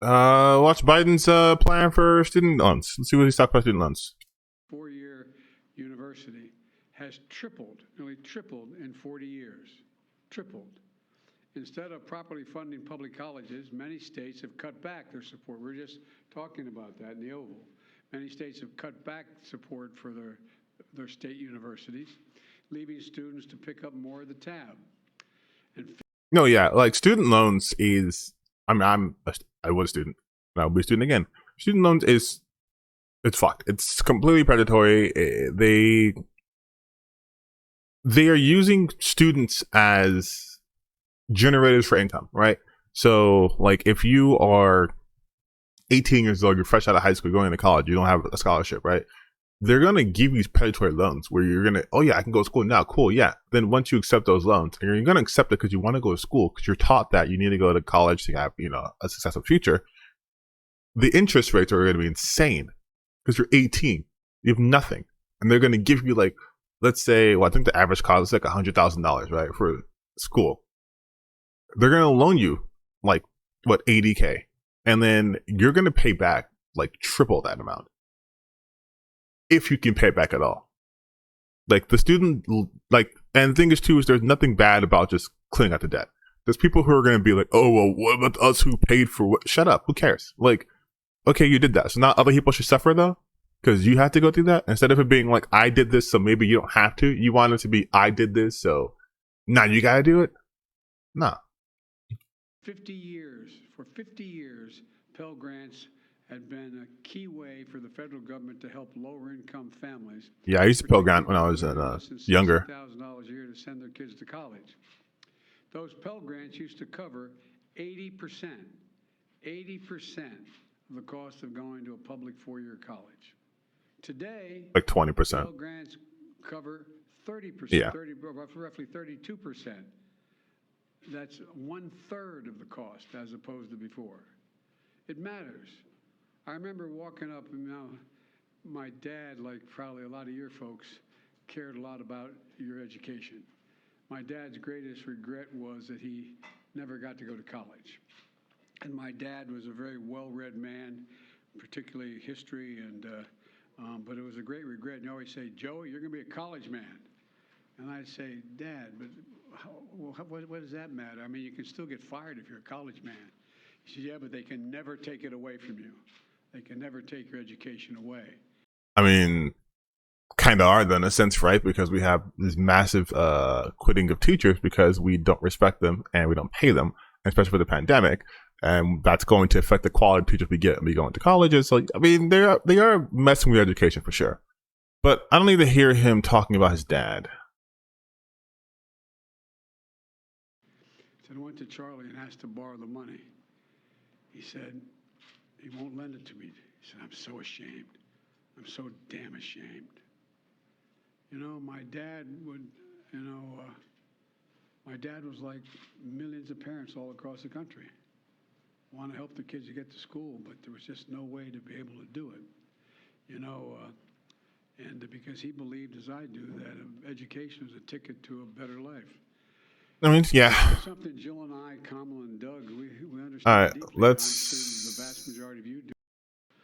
Watch Biden's plan for student loans. Let's see what he's talking about student loans. Four-year university has tripled, nearly tripled in 40 years. Tripled. Instead of properly funding public colleges, many states have cut back their support. We are just talking about that in the Oval. Many states have cut back support for their state universities, leaving students to pick up more of the tab. No, yeah, like student loans is. I was a student, and I'll be a student again. Student loans is it's fucked. It's completely predatory. They are using students as generators for income, right? So, like, if you are 18 years old, you're fresh out of high school, going to college, you don't have a scholarship, right? They're going to give you these predatory loans where you're going to, oh yeah, I can go to school now. Cool. Yeah. Then once you accept those loans, and you're going to accept it because you want to go to school, because you're taught that you need to go to college to have, a successful future. The interest rates are going to be insane because you're 18. You have nothing. And they're going to give you, like, let's say, well, I think the average cost is like $100,000, right? For school. They're going to loan you like, what, $80K. And then you're going to pay back like triple that amount. If you can pay it back at all. Like the student, like, and the thing is too, is there's nothing bad about just clearing out the debt. There's people who are going to be like, oh, well, what about us who paid for what? Shut up. Who cares? Like, okay, you did that. So now other people should suffer though? Because you had to go through that? Instead of it being like, I did this, so maybe you don't have to. You want it to be, I did this, so now you got to do it? Nah. 50 years, for 50 years, Pell Grants had been a key way for the federal government to help lower-income families. Yeah, I used to Pell Grant when I was younger. $60,000 a year to send their kids to college. Those Pell Grants used to cover 80% of the cost of going to a public four-year college. Today, like 20%. Pell Grants cover 30%, yeah. roughly 32%. That's 1/3 of the cost as opposed to before. It matters. I remember walking up, and my dad, like probably a lot of your folks, cared a lot about your education. My dad's greatest regret was that he never got to go to college. And my dad was a very well-read man, particularly history, but it was a great regret. And you always say, Joey, you're going to be a college man. And I'd say, Dad, but what does that matter? I mean, you can still get fired if you're a college man. He said, yeah, but they can never take it away from you. They can never take your education away. I mean, kind of are though in a sense, right? Because we have this massive quitting of teachers because we don't respect them and we don't pay them, especially for the pandemic. And that's going to affect the quality of teachers we get when we go into colleges. So, I mean, they are messing with education for sure. But I don't need to hear him talking about his dad. So I went to Charlie and asked to borrow the money. He said, he won't lend it to me. He said, I'm so ashamed. I'm so damn ashamed. My dad would, my dad was like millions of parents all across the country. Want to help the kids to get to school, but there was just no way to be able to do it. And because he believed, as I do, that education is a ticket to a better life. I mean, yeah. Something Jill and I, Kamala and Doug, we understand. All right, deeply. let's. The vast majority of you do.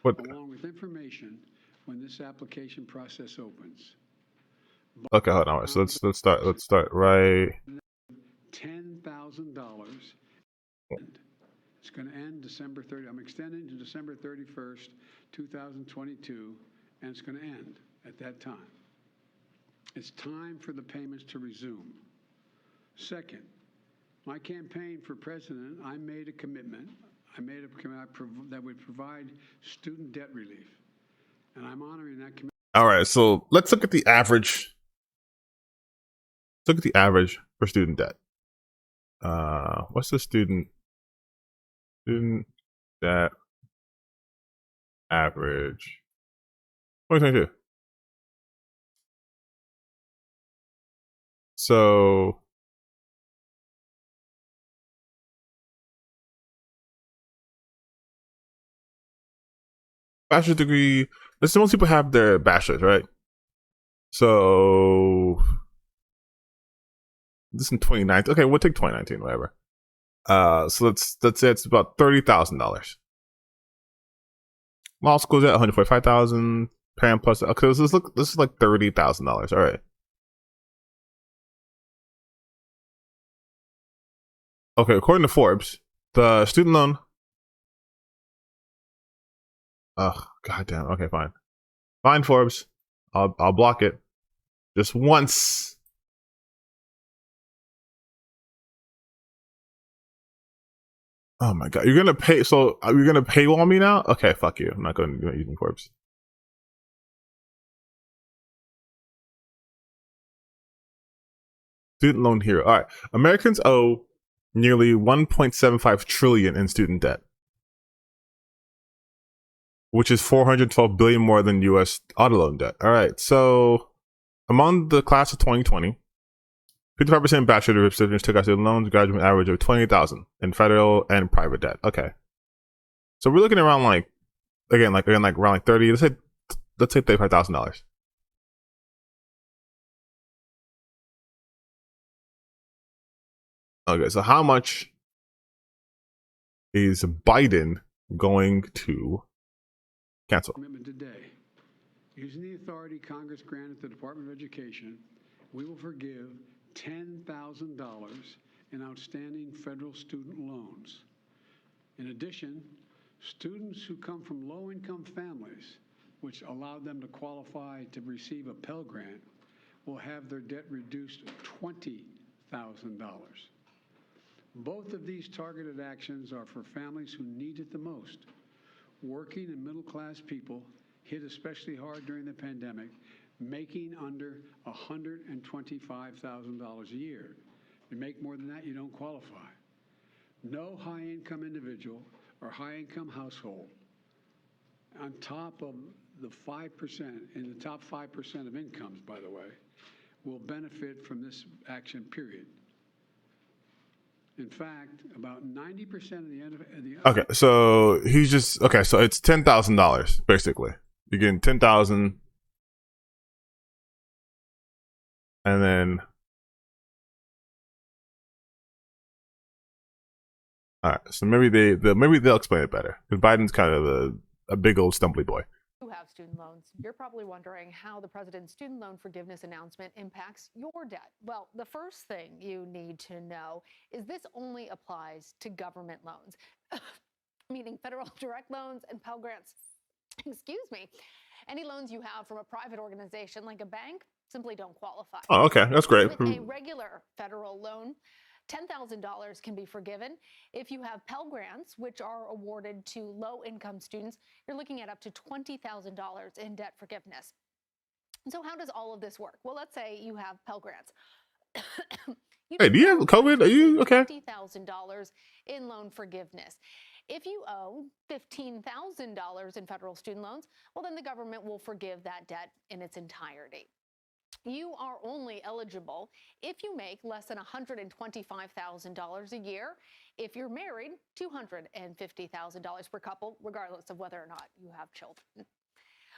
What? Along with information when this application process opens. Okay, hold on. So let's start. Let's start right. $10,000. It's going to end December 30. I'm extending to December 31st, 2022, and it's going to end at that time. It's time for the payments to resume. Second, my campaign for president, I made a commitment. That would provide student debt relief, and I'm honoring that commitment. All right, so let's look at the average. Let's look at the average for student debt. What's the student debt average? 2022. So bachelor's degree. Let's say most people have their bachelor's, right? So this is in 2019. Okay, we'll take 2019, whatever. So let's say it's about $30,000. Law school's at 145,000. Parent plus. Okay, this is like $30,000. All right. Okay, according to Forbes, the student loan. Oh, goddamn. Okay, fine. Fine, Forbes. I'll block it. Just once. Oh my god, you're gonna pay. So you're gonna paywall me now? Okay, fuck you. I'm not going to use Forbes. Student loan hero. All right, Americans owe nearly 1.75 trillion in student debt, which is 412 billion more than U.S. auto loan debt. All right, so among the class of 2020, 55% bachelor recipients took out student loans, graduate average of 20,000 in federal and private debt. Okay, so we're looking around like around like 30. Let's say $35,000. Okay, so how much is Biden going to cancel? Commitment today. Using the authority Congress granted the Department of Education, we will forgive $10,000 in outstanding federal student loans. In addition, students who come from low-income families, which allowed them to qualify to receive a Pell Grant, will have their debt reduced $20,000. Both of these targeted actions are for families who need it the most. Working and middle-class people hit especially hard during the pandemic, making under $125,000 a year. If you make more than that, you don't qualify. No high-income individual or high-income household on top of the 5%, in the top 5% of incomes, by the way, will benefit from this action, period. In fact, about 90% of the Okay, so he's just okay. So it's $10,000 basically. You're getting 10,000, and then all right. So maybe they'll explain it better because Biden's kind of a big old stumbly boy. Who have student loans, you're probably wondering how the president's student loan forgiveness announcement impacts your debt. Well, the first thing you need to know is this only applies to government loans, meaning federal direct loans and Pell Grants. Excuse me. Any loans you have from a private organization like a bank simply don't qualify. Oh, okay, that's great. With a regular federal loan, $10,000 can be forgiven. If you have Pell Grants, which are awarded to low-income students, you're looking at up to $20,000 in debt forgiveness. So how does all of this work? Well, let's say you have Pell Grants. Hey, do you have COVID? Are you okay? $50,000 in loan forgiveness. If you owe $15,000 in federal student loans, well, then the government will forgive that debt in its entirety. You are only eligible if you make less than $125,000 a year. If you're married, $250,000 per couple, regardless of whether or not you have children.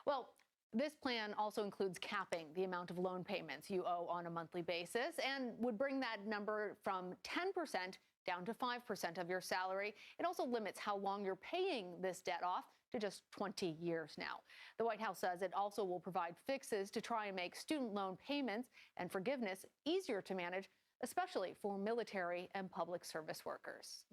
Well, this plan also includes capping the amount of loan payments you owe on a monthly basis and would bring that number from 10% down to 5% of your salary. It also limits how long you're paying this debt off to just 20 years now. The White House says it also will provide fixes to try and make student loan payments and forgiveness easier to manage, especially for military and public service workers.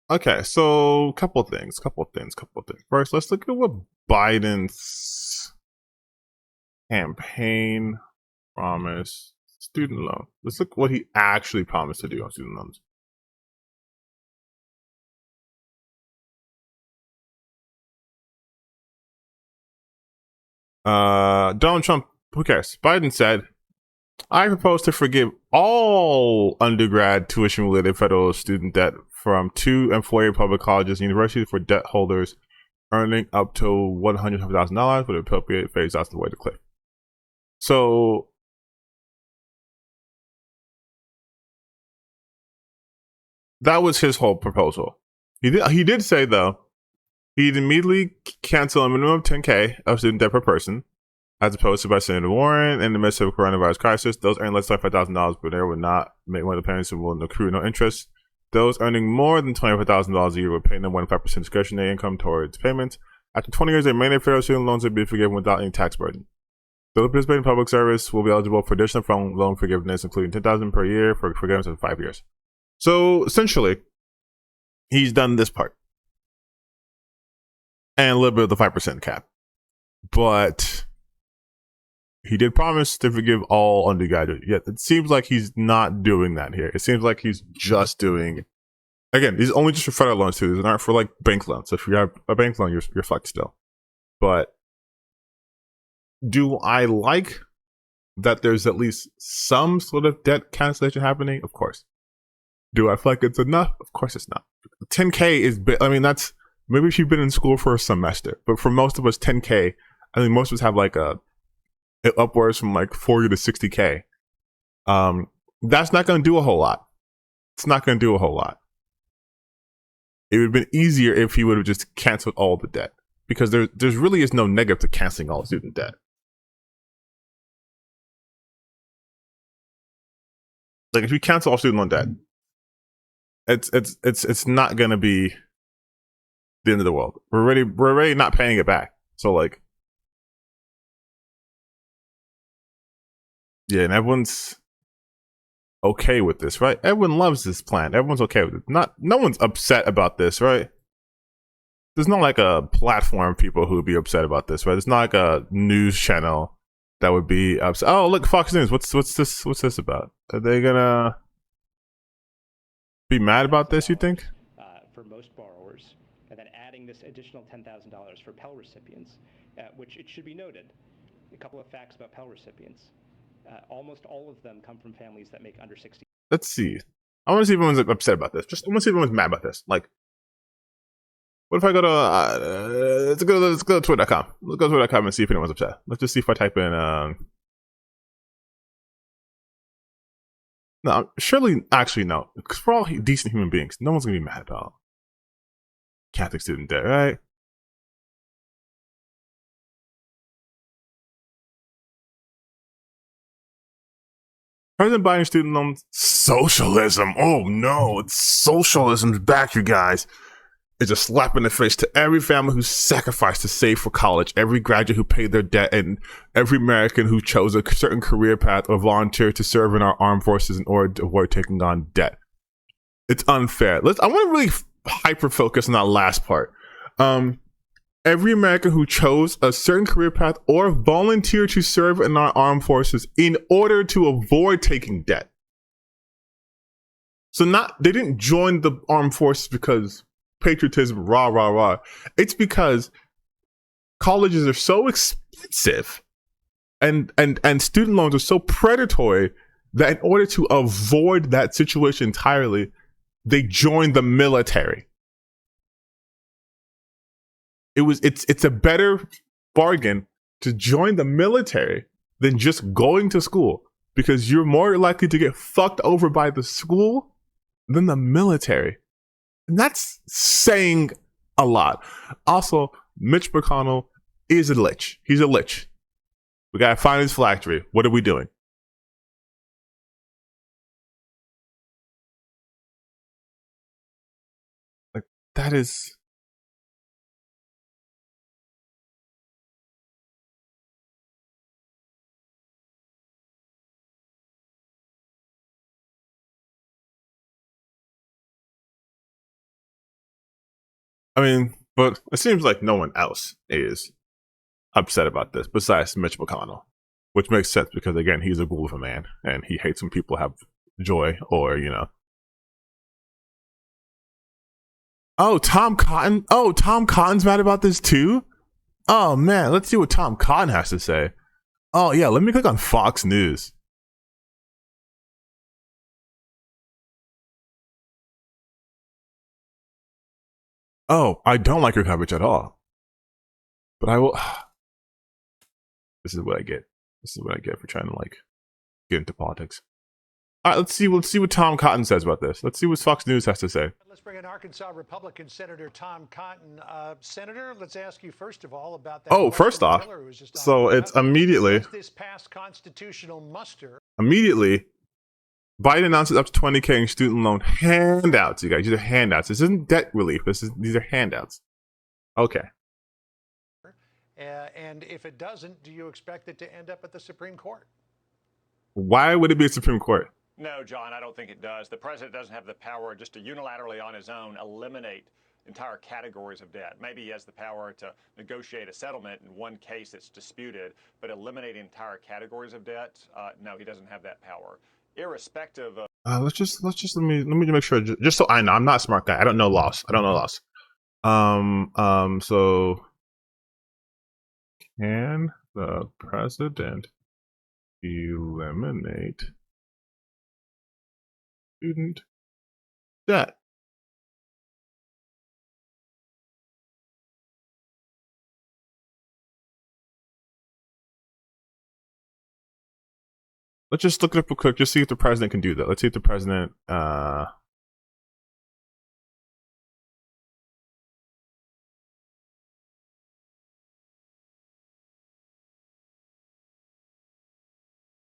Okay, so couple things. First, let's look at what Biden's campaign promised student loan. Let's look what he actually promised to do on student loans. Donald Trump, who cares? Biden said, I propose to forgive all undergrad tuition-related federal student debt from 2 and 4-year public colleges and universities for debt holders earning up to $150,000 with appropriate phase outs to avoid the cliff. So, that was his whole proposal. He did say, though, he'd immediately cancel a minimum of $10,000 of student debt per person, as opposed to by Senator Warren in the midst of a coronavirus crisis. Those earning less than $25,000 per year would not make one of the parents who will accrue no interest. Those earning more than $25,000 a year would pay no more than 5% discretionary income towards payments. After 20 years, many federal student loans will be forgiven without any tax burden. Those participating in public service will be eligible for additional loan forgiveness, including $10,000 per year for forgiveness of 5 years. So essentially, he's done this part and a little bit of the 5% cap, but he did promise to forgive all undergraduate. Yet it seems like he's not doing that here. It seems like he's just doing. Again, these only just for federal loans too. These aren't for like bank loans. So if you have a bank loan, you're fucked still. But do I like that there's at least some sort of debt cancellation happening? Of course. Do I feel like it's enough? Of course it's not. 10K is, I mean, that's, maybe if you've been in school for a semester, but for most of us, 10K, I think most of us have like upwards from like 40 to 60K. That's not going to do a whole lot. It's not going to do a whole lot. It would have been easier if he would have just canceled all the debt, because there's really is no negative to canceling all student debt. Like if you cancel all student loan debt, it's not gonna be the end of the world. We're already not paying it back. So like, yeah, and everyone's okay with this, right? Everyone loves this plan. Everyone's okay with it. No one's upset about this, right? There's not like a platform of people who would be upset about this, right? There's not like a news channel that would be upset. Oh, look, Fox News. What's this about? Are they gonna be mad about this, you think? For most borrowers, and then adding this additional $10,000 for Pell recipients, which it should be noted, a couple of facts about Pell recipients. Almost all of them come from families that make under 60. Let's see. I want to see if everyone's upset about this. I want to see if everyone's mad about this. Like, what if I go to let's go to Twitter.com. Let's go to Twitter.com and see if anyone's upset. Let's just see if I type in no, surely actually no, because we're all decent human beings. No one's gonna be mad about Catholic student debt, right? President Biden student loans, socialism. Oh no, it's socialism's back, you guys. It's a slap in the face to every family who sacrificed to save for college, every graduate who paid their debt, and every American who chose a certain career path or volunteered to serve in our armed forces in order to avoid taking on debt. It's unfair. I want to really hyper focus on that last part. Every American who chose a certain career path or volunteered to serve in our armed forces in order to avoid taking debt. So they didn't join the armed forces because patriotism, rah, rah, rah. It's because colleges are so expensive and student loans are so predatory that in order to avoid that situation entirely, they joined the military. It's a better bargain to join the military than just going to school, because you're more likely to get fucked over by the school than the military. And that's saying a lot. Also, Mitch McConnell is a lich. He's a lich. We gotta find his phylactery. What are we doing? Like, that is... I mean, but it seems like no one else is upset about this besides Mitch McConnell, which makes sense because, again, he's a ghoul of a man and he hates when people have joy or, you know. Oh, Tom Cotton. Oh, Tom Cotton's mad about this too? Oh, man, let's see what Tom Cotton has to say. Oh, yeah, let me click on Fox News. Oh, I don't like your coverage at all. But I will... This is what I get. This is what I get for trying to, like, get into politics. All right, let's see what Tom Cotton says about this. Let's see what Fox News has to say. Let's bring in Arkansas Republican Senator Tom Cotton. Senator, let's ask you first of all about that. Oh, first off, so it's immediately... This past constitutional muster. Immediately, Biden announces up to $20K in student loan handouts, you guys. These are handouts. This isn't debt relief. These are handouts. Okay. And if it doesn't, do you expect it to end up at the Supreme Court? Why would it be a Supreme Court? No, John, I don't think it does. The president doesn't have the power just to unilaterally on his own eliminate entire categories of debt. Maybe he has the power to negotiate a settlement in one case that's disputed, but eliminating entire categories of debt, no, he doesn't have that power. Irrespective of Let me make sure, just so I know. I'm not a smart guy. I don't know laws. So can the president eliminate student debt? Let's just look it up real quick, just see if the president can do that. Let's see if the president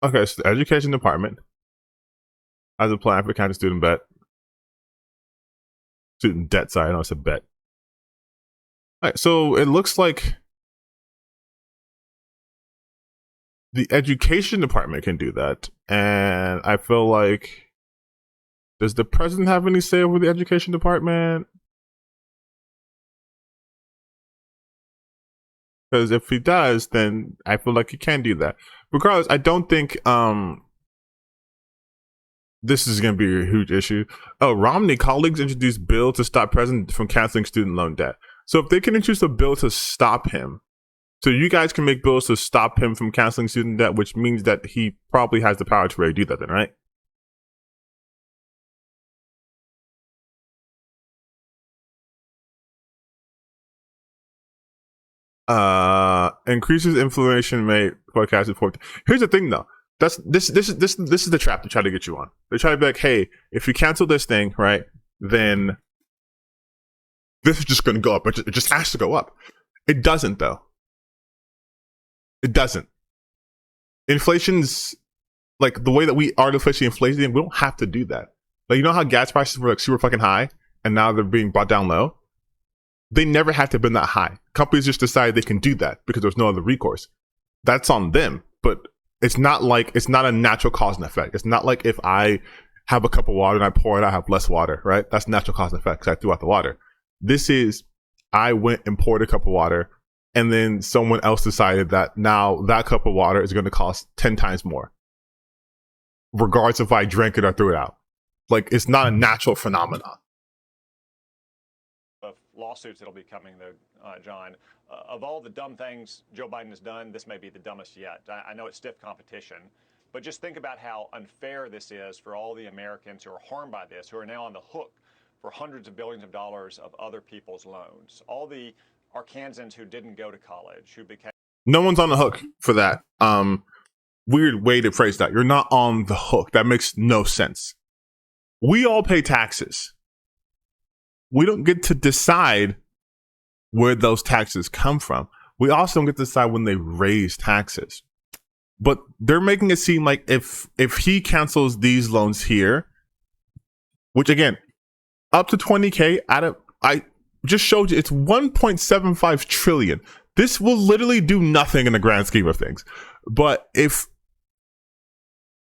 okay, so the education department has a plan for county student debt, sorry, I know it's a bet. Alright, so it looks like the education department can do that, and I feel like, does the president have any say over the education department? Because if he does, then I feel like he can do that. Regardless, I don't think this is going to be a huge issue. Oh, Romney colleagues introduced bill to stop president from canceling student loan debt. So if they can introduce a bill to stop him, so you guys can make bills to stop him from canceling student debt, which means that he probably has the power to really do that then, right? Increases inflammation rate forecasted for. Here's the thing though. This is the trap to try to get you on. They try to be like, hey, if you cancel this thing, right, then this is just going to go up. It just has to go up. It doesn't though. It doesn't. Inflation's like the way that we artificially inflate it, we don't have to do that. Like, you know how gas prices were like super fucking high and now they're being brought down low? They never had to have been that high. Companies just decided they can do that because there's no other recourse. That's on them. But it's not a natural cause and effect. It's not like if I have a cup of water and I pour it, I have less water, right? That's natural cause and effect because I threw out the water. This is, I went and poured a cup of water, and then someone else decided that now that cup of water is going to cost 10 times more, regardless if I drank it or threw it out. Like, it's not a natural phenomenon. of lawsuits that'll be coming, though, John, of all the dumb things Joe Biden has done, this may be the dumbest yet. I know it's stiff competition, but just think about how unfair this is for all the Americans who are harmed by this, who are now on the hook for hundreds of billions of dollars of other people's loans. All the Arkansans who didn't go to college, who became... No one's on the hook for that. Weird way to phrase that. You're not on the hook. That makes no sense. We all pay taxes. We don't get to decide where those taxes come from. We also don't get to decide when they raise taxes. But they're making it seem like if he cancels these loans here, which again, up to 20K, I just showed you it's 1.75 trillion. This will literally do nothing in the grand scheme of things. But if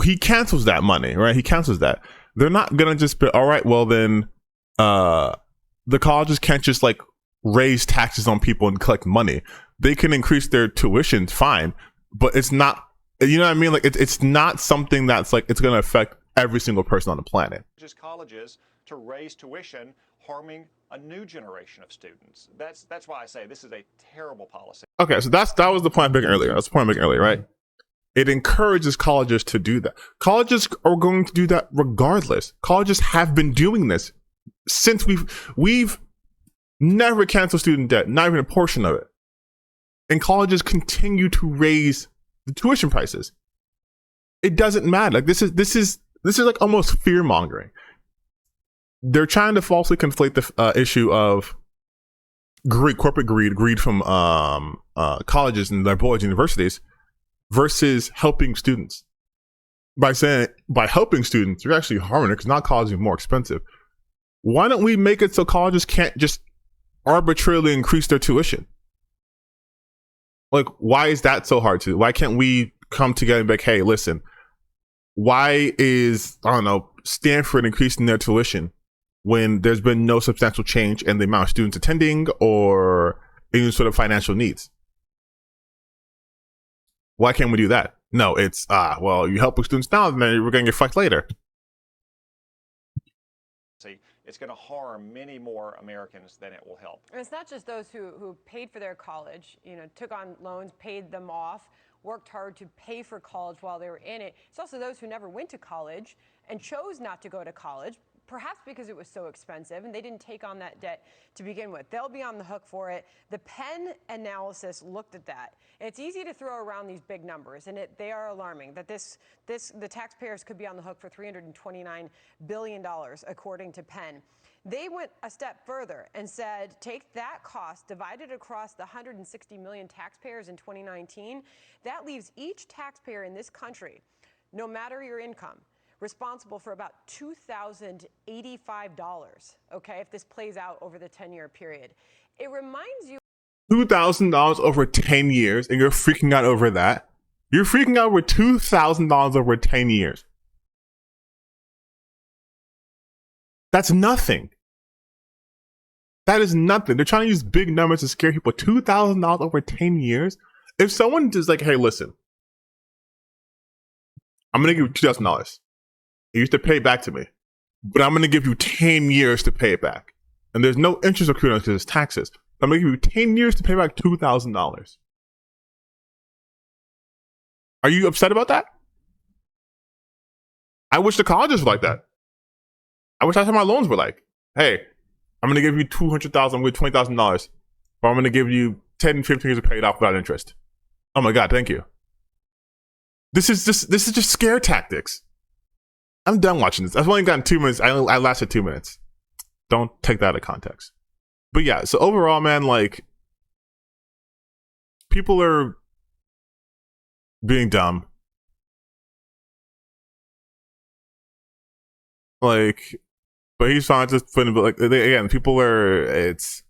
he cancels that money, right? He cancels that. They're not gonna just be, all right, well then the colleges can't just like raise taxes on people and collect money. They can increase their tuition, fine, but it's not, you know what I mean? Like it's not something that's like it's gonna affect every single person on the planet. Just colleges to raise tuition, harming a new generation of students. That's why I say this is a terrible policy. Okay, so that was the point I'm making earlier. That's the point I'm making earlier, right? It encourages colleges to do that. Colleges are going to do that regardless. Colleges have been doing this since we've never canceled student debt, not even a portion of it. And colleges continue to raise the tuition prices. It doesn't matter. Like this is like almost fear mongering. They're trying to falsely conflate the issue of greed, corporate greed from colleges and their boys' universities versus helping students. By saying, by helping students, you're actually harming it because not college is more expensive. Why don't we make it so colleges can't just arbitrarily increase their tuition? Like, why is that so hard to do? Why can't we come together and be like, hey, listen, why is, I don't know, Stanford increasing their tuition when there's been no substantial change in the amount of students attending or any sort of financial needs? Why can't we do that? No, it's, well, you help with students now, then we're going to get fucked later. It's going to harm many more Americans than it will help. And it's not just those who paid for their college, took on loans, paid them off, worked hard to pay for college while they were in it. It's also those who never went to college and chose not to go to college, perhaps because it was so expensive and they didn't take on that debt to begin with. They'll be on the hook for it. The Penn analysis looked at that. And it's easy to throw around these big numbers, and they are alarming, that the taxpayers could be on the hook for $329 billion, according to Penn. They went a step further and said, take that cost, divide it across the 160 million taxpayers in 2019. That leaves each taxpayer in this country, no matter your income, responsible for about $2,085, okay, if this plays out over the 10-year period. It reminds you $2,000 over 10 years, and you're freaking out over that? You're freaking out over $2,000 over 10 years. That's nothing. That is nothing. They're trying to use big numbers to scare people. $2,000 over 10 years? If someone is like, hey, listen, I'm going to give you $2,000. You used to pay it back to me, but I'm going to give you 10 years to pay it back. And there's no interest accrued on it because it's taxes. I'm going to give you 10 years to pay back $2,000. Are you upset about that? I wish the colleges were like that. I wish that's how my loans were like. Hey, I'm going to give you $200,000 with $20,000, or I'm going to give you 10, 15 years to pay it off without interest. Oh my God, thank you. This is just scare tactics. I'm done watching this. I've only gotten 2 minutes. I lasted 2 minutes. Don't take that out of context. But yeah, so overall, man, like, people are being dumb. Like, but he's fine just putting, but like, again, people are, it's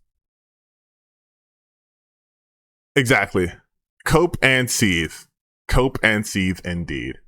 exactly cope and seethe indeed.